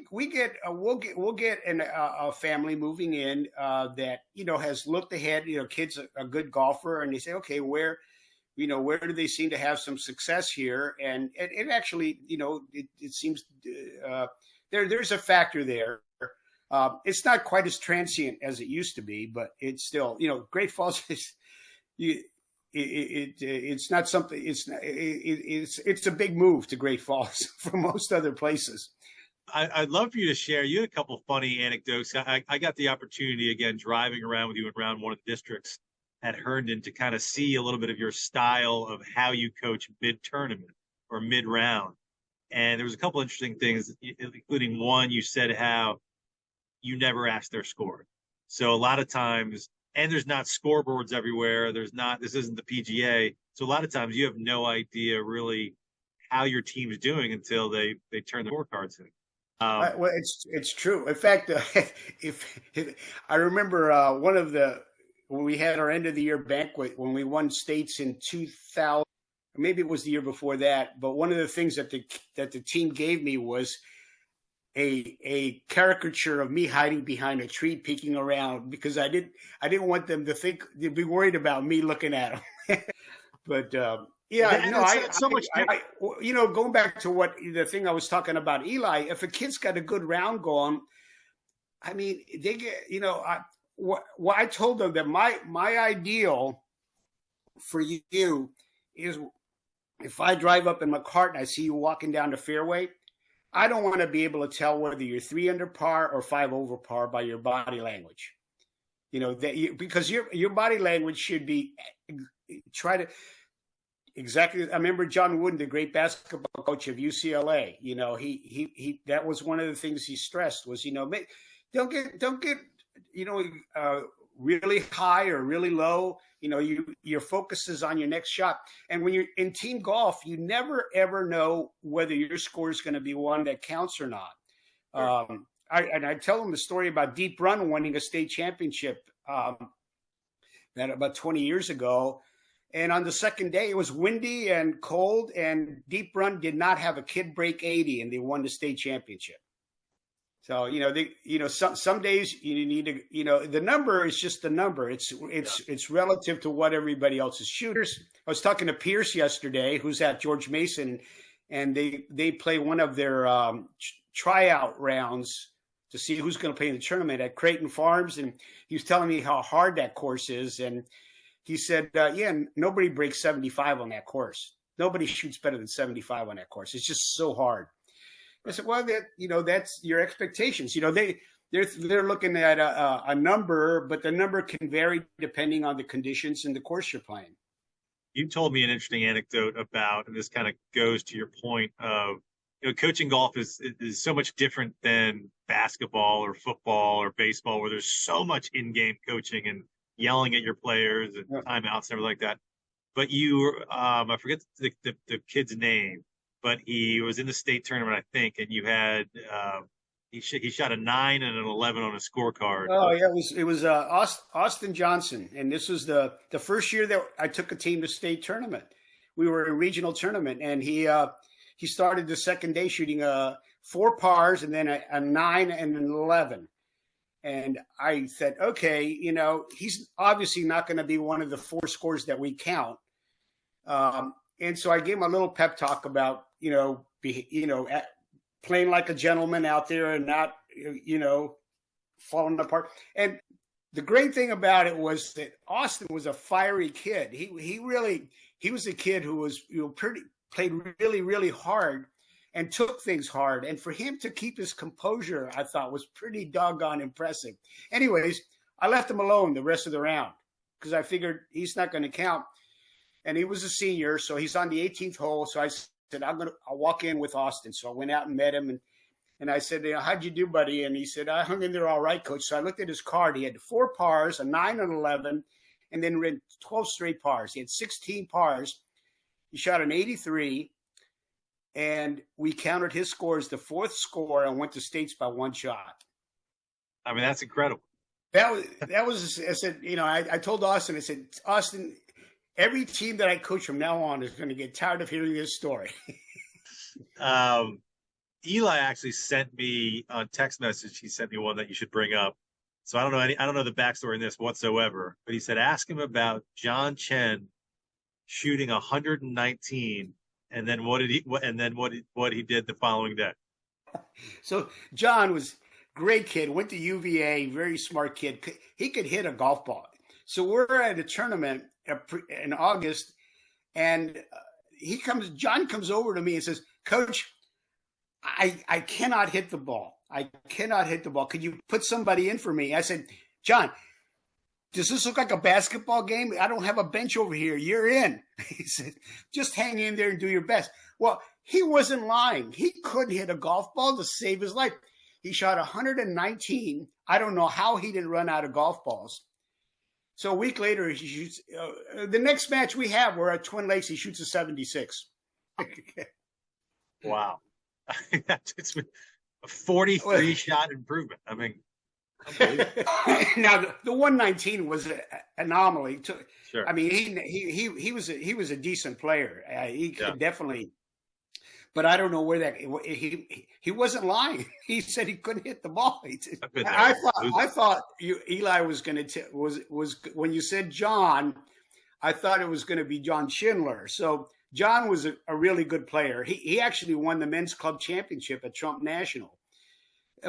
we'll get a family moving in that has looked ahead. Kid's a good golfer, and they say, okay, where do they seem to have some success here? And it actually, it seems there's a factor there. It's not quite as transient as it used to be, but it's still, Great Falls is it's not something. It's a big move to Great Falls from most other places. I'd love for you to share. You had a couple funny anecdotes. I got the opportunity again driving around with you around one of the districts at Herndon to kind of see a little bit of your style of how you coach mid-tournament or mid-round. And there was a couple interesting things, including one, you said how you never ask their score. So a lot of times, and there's not scoreboards everywhere. This isn't the PGA. So a lot of times you have no idea really how your team is doing until they turn the scorecards in. Well, it's true. In fact, if I remember when we had our end of the year banquet when we won states in 2000, maybe it was the year before that. But one of the things that the team gave me was a caricature of me hiding behind a tree, peeking around, because I didn't want them to be worried about me looking at them. But going back to the thing I was talking about, Eli, if a kid's got a good round going, I mean, they get, I told them that my ideal for you is if I drive up in my cart and I see you walking down the fairway, I don't want to be able to tell whether you're 3 under par or 5 over par by your body language. Because your body language should be exactly. I remember John Wooden, the great basketball coach of UCLA. He that was one of the things he stressed was, don't get really high or really low. Your focus is on your next shot. And when you're in team golf, you never, ever know whether your score is going to be one that counts or not. Sure. I tell them the story about Deep Run winning a state championship that about 20 years ago. And on the second day, it was windy and cold, and Deep Run did not have a kid break 80, and they won the state championship. So, some days you need to, the number is just the number. It's relative to what everybody else is shooting. I was talking to Pierce yesterday, who's at George Mason, and they play one of their tryout rounds to see who's going to play in the tournament at Creighton Farms. And he was telling me how hard that course is. And he said, nobody breaks 75 on that course. Nobody shoots better than 75 on that course. It's just so hard. I said, well, that's your expectations. They're looking at a number, but the number can vary depending on the conditions and the course you're playing. You told me an interesting anecdote about, and this kind of goes to your point of, coaching golf is so much different than basketball or football or baseball, where there's so much in-game coaching and yelling at your players and timeouts and everything like that. But I forget the kid's name, but he was in the state tournament, I think, and you had he shot a 9 and an 11 on a scorecard. Oh yeah, it was Austin Johnson, and this was the first year that I took a team to state tournament. We were in a regional tournament, and he started the second day shooting 4 pars and then a 9 and an 11. And I said, okay, he's obviously not going to be one of the 4 scores that we count. And so I gave him a little pep talk about, playing like a gentleman out there and not, falling apart. And the great thing about it was that Austin was a fiery kid. He was a kid who was, played really, really hard and took things hard. And for him to keep his composure, I thought was pretty doggone impressive. Anyways, I left him alone the rest of the round because I figured he's not going to count. And he was a senior, so he's on the 18th hole. So I said, I'll walk in with Austin. So I went out and met him, and I said, how'd you do, buddy? And he said, I hung in there all right, coach. So I looked at his card. He had 4 pars, a 9 and 11, and then ran 12 straight pars. He had 16 pars. He shot an 83, and we counted his score as the 4th score and went to states by 1 shot. I mean, that's incredible. That was. I said, I told Austin, I said, Austin, every team that I coach from now on is going to get tired of hearing this story. Eli actually sent me on text message. He sent me one that you should bring up. So I don't know the backstory in this whatsoever, but he said, ask him about John Chen shooting 119, and then what he did the following day. So John was a great kid, went to UVA, very smart kid. He could hit a golf ball. So we're at a tournament in August, and John comes over to me and says, Coach, I cannot hit the ball. I cannot hit the ball. Could you put somebody in for me? I said, John, does this look like a basketball game? I don't have a bench over here. You're in. He said, just hang in there and do your best. Well, he wasn't lying. He couldn't hit a golf ball to save his life. He shot 119. I don't know how he didn't run out of golf balls. So a week later, he shoots. The next match we have, we're at Twin Lakes. He shoots a 76. Wow. It's been a 43 shot improvement. I mean, now the 119 was an anomaly. Sure. I mean, he was a decent player. He could definitely, but I don't know where that he wasn't lying. He said he couldn't hit the ball. I thought Eli was going to was when you said John, I thought it was going to be John Schindler. So John was a really good player. He actually won the men's club championship at Trump National.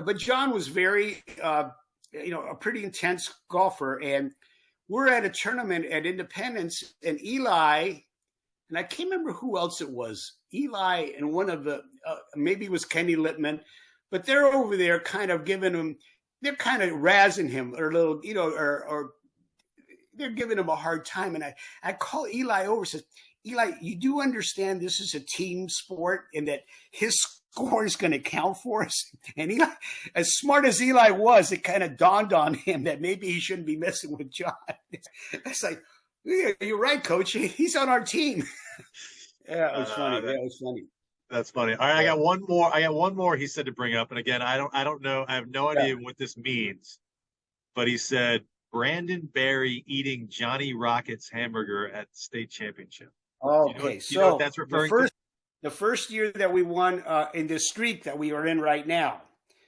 But John was very, a pretty intense golfer. And we're at a tournament at Independence, and Eli, and I can't remember who else it was, Eli and one of the, maybe it was Kenny Littman, but they're over there kind of giving him, they're kind of razzing him or a little, or they're giving him a hard time. And I call Eli over and says, Eli, you do understand this is a team sport and that his score is going to count for us? And Eli, as smart as Eli was, it kind of dawned on him that maybe he shouldn't be messing with John. It's like, yeah, you're right, Coach. He's on our team. Yeah, it was funny. That was funny. That's funny. All right, I got one more. He said to bring up, and again, I don't know. I have no idea what this means, but he said Brandon Barry eating Johnny Rockets hamburger at the state championship. Okay, you know what that's referring to? The first year that we won in this streak that we are in right now.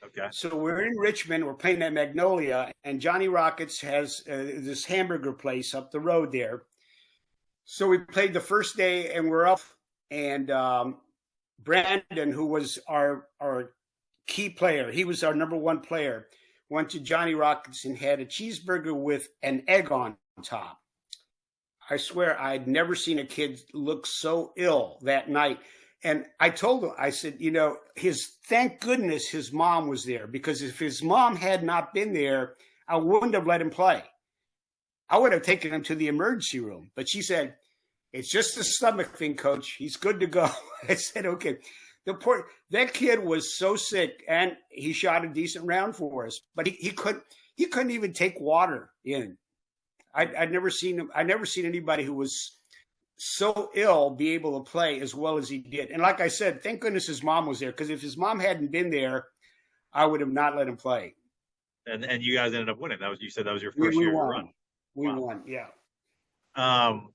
Okay. So we're in Richmond. We're playing at Magnolia, and Johnny Rockets has this hamburger place up the road there. So we played the first day, and we're up, and Brandon, who was our key player, he was our number one player, went to Johnny Rockets and had a cheeseburger with an egg on top. I swear I'd never seen a kid look so ill that night. And I told him, I said, thank goodness his mom was there, because if his mom had not been there, I wouldn't have let him play. I would have taken him to the emergency room. But she said, it's just a stomach thing, Coach. He's good to go. I said, okay. That kid was so sick, and he shot a decent round for us, but he couldn't even take water in. I'd never seen him. I never seen anybody who was so ill be able to play as well as he did. And like I said, thank goodness his mom was there, because if his mom hadn't been there, I would have not let him play. And you guys ended up winning. You said that was your first year run. We won, yeah.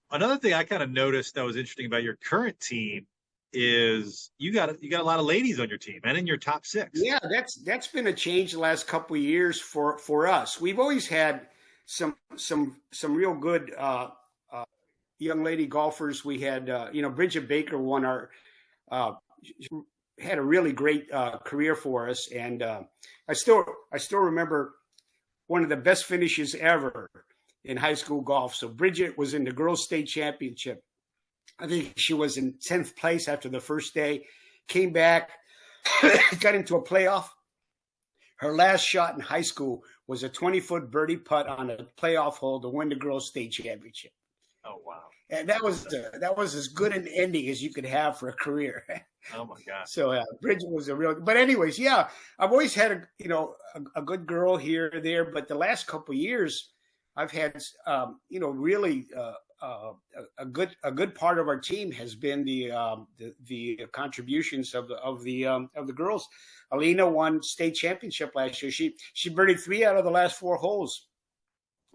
Another thing I kind of noticed that was interesting about your current team is you got a lot of ladies on your team and in your top six. Yeah, that's been a change the last couple of years for us. We've always had some real good young lady golfers. We had Bridget Baker won had a really great career for us, and I still remember one of the best finishes ever in high school golf. So Bridget was in the girls' state championship. I think she was in 10th place after the first day, came back, got into a playoff. Her last shot in high school was a 20-foot birdie putt on a playoff hole to win the girls' state championship. Oh, wow. And that was as good an ending as you could have for a career. Oh my God! So Bridget was a real. But anyways, yeah, I've always had a good girl here or there. But the last couple of years, I've had really a good part of our team has been the contributions of the girls. Alina won state championship last year. She birdied 3 out of the last 4 holes,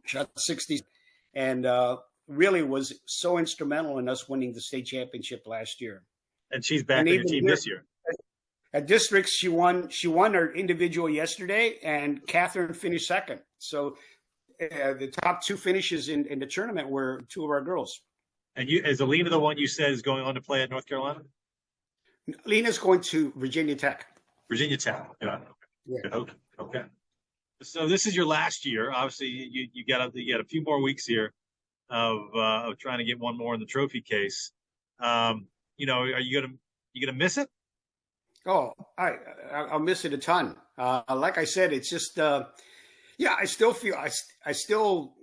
shot 60, and really was so instrumental in us winning the state championship last year. And she's back on your team this year. At districts, she won her individual yesterday, and Catherine finished second. So the top 2 finishes in the tournament were 2 of our girls. And is Alina the one you said is going on to play at North Carolina? Alina's going to Virginia Tech. Virginia Tech. Yeah. Okay. So this is your last year. Obviously, you got a few more weeks here of trying to get one more in the trophy case. Are you gonna miss it? Oh, I'll miss it a ton. Like I said, it's just yeah. I still feel I still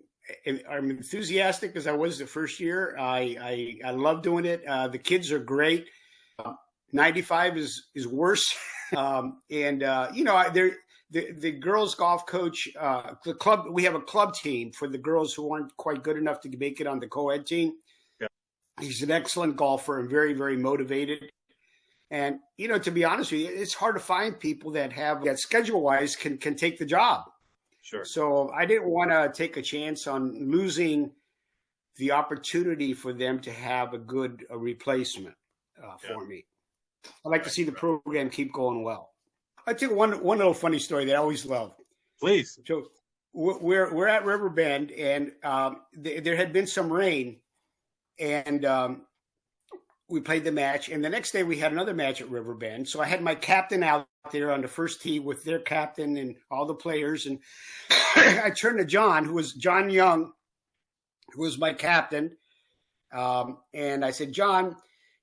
I'm enthusiastic as I was the first year. I love doing it. The kids are great. 95 is worse. And you know, the girls golf coach, the club, we have a club team for the girls who aren't quite good enough to make it on the co-ed team. Yeah. He's an excellent golfer and very, very motivated. And, you know, to be honest with you, it's hard to find people that schedule wise can take the job. Sure. So I didn't want to take a chance on losing the opportunity for them to have a good replacement for me. I'd like to see the program keep going well. I tell you one little funny story that I always love. Please. So we're at Riverbend, and there had been some rain, and we played the match. And the next day we had another match at Riverbend. So I had my captain out there on the first tee with their captain and all the players. And I turned to John, who was John Young, who was my captain. And I said, John,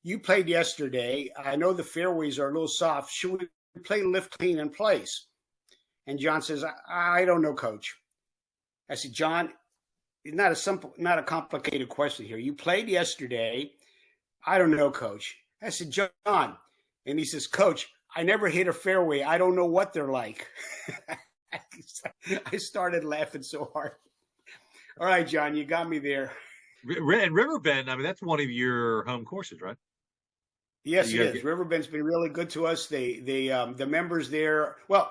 you played yesterday. I know the fairways are a little soft. Should we play lift, clean, and place? And John says, I don't know, Coach. I said, John, it's not a complicated question here. You played yesterday. I don't know, Coach. I said, John. And he says, Coach, I never hit a fairway. I don't know what they're like. I started laughing so hard. All right, John, you got me there. And Riverbend, I mean, that's one of your home courses, right? Yes, it is. Riverbend's been really good to us. The members there. Well,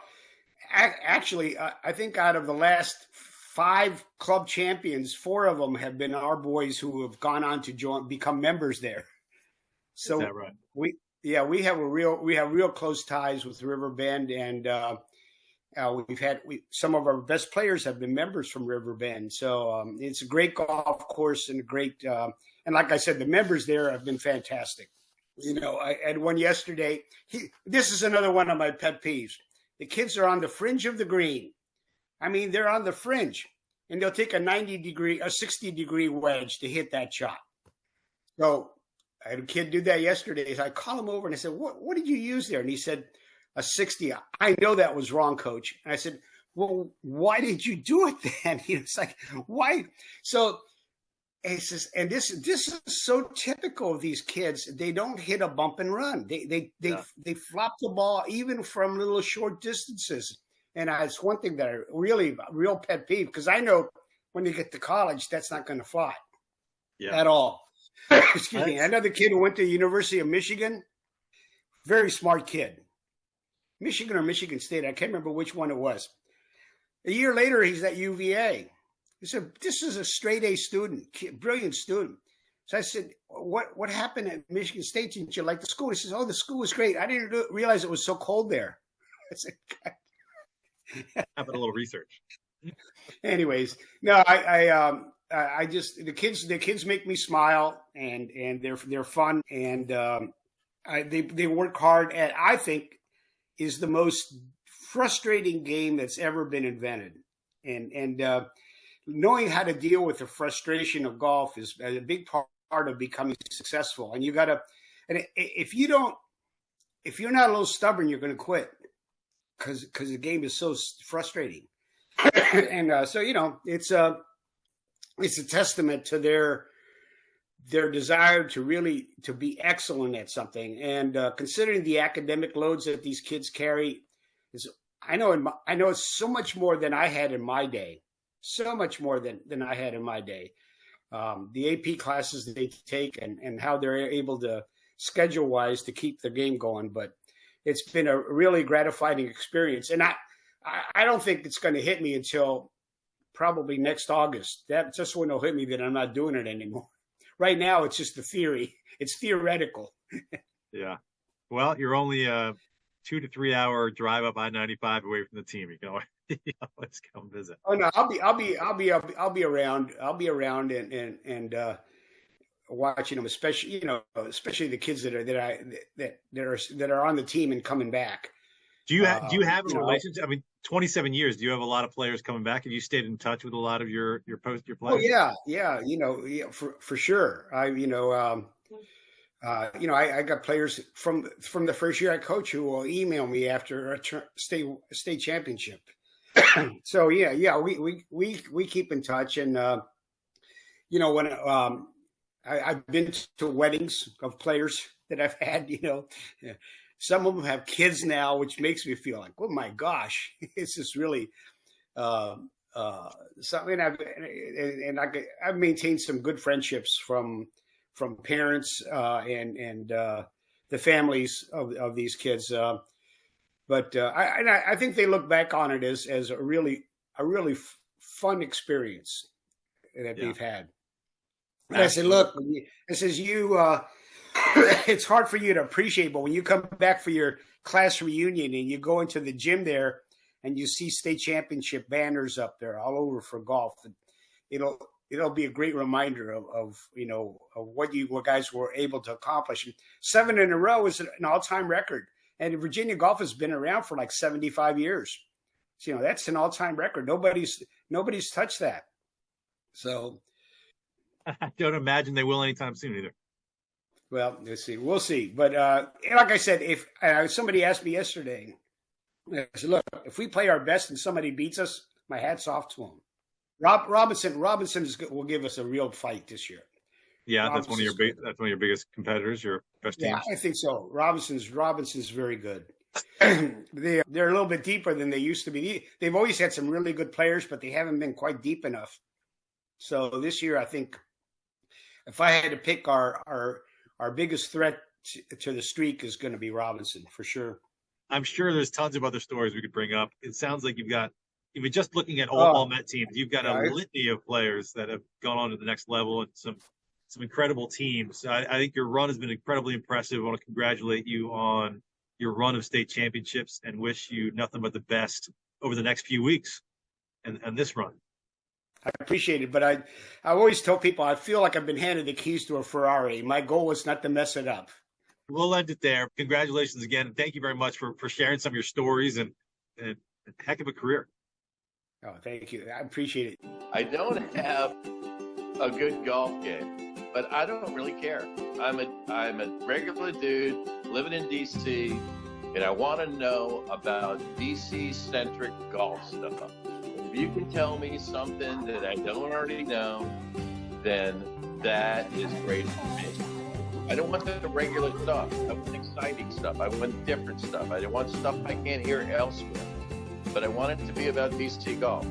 actually, I think out of the last 5 club champions, 4 of them have been our boys who have gone on to become members there. So is that right? we have real close ties with Riverbend, and some of our best players have been members from Riverbend. So it's a great golf course and a great and like I said, the members there have been fantastic. You know, I had one yesterday. This is another one of my pet peeves. The kids are on the fringe of the green. I mean, they're on the fringe, and they'll take a 60-degree wedge to hit that shot. So I had a kid do that yesterday. So I called him over and I said, what did you use there? And he said, a 60. I know that was wrong, Coach. And I said, well, why did you do it then? He was like, why? So he says, and this is so typical of these kids. They don't hit a bump and run. They flop the ball even from little short distances. And it's one thing that real pet peeve, because I know when they get to college, that's not going to fly at all. Excuse me. Another kid who went to the University of Michigan, very smart kid. Michigan or Michigan State, I can't remember which one it was. A year later, he's at UVA. He said, this is a straight A student, brilliant student. So I said, what happened at Michigan State? Didn't you like the school? He says, oh, the school was great. I didn't realize it was so cold there. I said, having a little research. Anyways, no, I just the kids make me smile, and they're fun, and they work hard at, I think, is the most frustrating game that's ever been invented, and knowing how to deal with the frustration of golf is a big part of becoming successful. And you got to, and if you're not a little stubborn, you're going to quit because the game is so frustrating. And so, you know, it's a testament to their desire to be excellent at something. And considering the academic loads that these kids carry, I know it's so much more than I had in my day. So much more than I had in my day. The AP classes that they take and how they're able to schedule wise to keep the game going. But it's been a really gratifying experience. And I don't think it's going to hit me until probably next August. That's just when it'll hit me that I'm not doing it anymore. Right now, it's just the theory. It's theoretical. Yeah. Well, you're only a 2 to 3 hour drive up I-95 away from the team. You can always come visit. Oh no, I'll be around. I'll be around and watching them, especially the kids that are on the team and coming back. Do you have a relationship? I mean, 27 years. Do you have a lot of players coming back? Have you stayed in touch with a lot of your players? Oh yeah, for sure. I got players from the first year I coach who will email me after a state championship. So we keep in touch, and when I've been to weddings of players that I've had, some of them have kids now, which makes me feel like, oh my gosh, this is really something. I've maintained some good friendships from parents and the families of these kids. But I think they look back on it as a really fun experience that they've had. And I said, look, it's hard for you to appreciate, but when you come back for your class reunion and you go into the gym there and you see state championship banners up there all over for golf, it'll be a great reminder of what guys were able to accomplish. And 7 in a row is an all-time record. And Virginia golf has been around for like 75 years. So, that's an all-time record. Nobody's touched that. So I don't imagine they will anytime soon either. Well, let's see. We'll see. But like I said, if somebody asked me yesterday, I said, look, if we play our best and somebody beats us, my hat's off to them. Robinson will give us a real fight this year. Yeah, that's one of your biggest competitors, your best teams. Yeah, I think so. Robinson's very good. They're a little bit deeper than they used to be. They've always had some really good players, but they haven't been quite deep enough. So this year, I think if I had to pick our biggest threat to the streak is going to be Robinson for sure. I'm sure there's tons of other stories we could bring up. It sounds like you've got, even just looking at all Met teams, you've got a litany of players that have gone on to the next level and some incredible teams. I think your run has been incredibly impressive. I want to congratulate you on your run of state championships and wish you nothing but the best over the next few weeks and this run. I appreciate it, but I always tell people I feel like I've been handed the keys to a Ferrari. My goal was not to mess it up. We'll end it there. Congratulations again. And thank you very much for sharing some of your stories and a heck of a career. Oh, thank you. I appreciate it. I don't have a good golf game, but I don't really care. I'm a regular dude living in DC, and I want to know about DC-centric golf stuff. If you can tell me something that I don't already know, then that is great for me. I don't want the regular stuff. I want exciting stuff. I want different stuff. I don't want stuff I can't hear elsewhere. But I want it to be about DC golf.